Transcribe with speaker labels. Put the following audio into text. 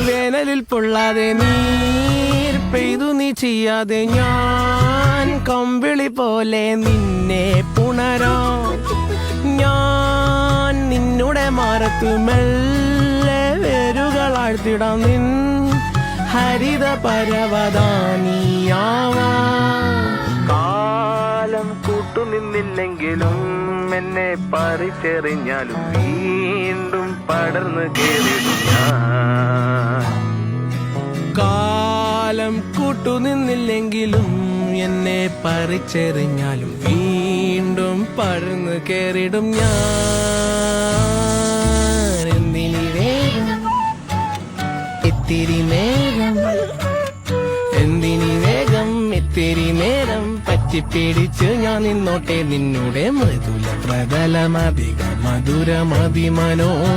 Speaker 1: വേനലിൽ പൊള്ളാതെ നീർ പെയ്തു നീ ചെയ്യാതെ ഞാൻ കമ്പിളി പോലെ നിന്നെ പുണരാം. ഞാൻ നിന്നുടെ മാറത്തു മെല്ലെ വേരുകളാഴ്ത്തിടാം. നിൻ ഹരിത പരവതാനിയാവാം.
Speaker 2: കാലം കൂട്ടുനിന്നില്ലെങ്കിലും എന്നെ പറിച്ചെറിഞ്ഞാലും വീണ്ടും പടർന്നു കേറിടും ഞാൻ.
Speaker 1: കാലം കൂട്ടുനിന്നില്ലെങ്കിലും എന്നെ പറിച്ചെറിഞ്ഞാലും വീണ്ടും പടർന്നു കേറിടും ഞാൻ. എന്തിനി വേഗം ഇത്തിരി നേരം, എന്തിനി വേഗം ഇത്തിരി നേരം പറ്റിപ്പിടിച്ച് ഞാൻ നിന്നോട്ടെ നിന്നുടെ മൃദുല പ്രതലമധിക മധുരമതിമനോ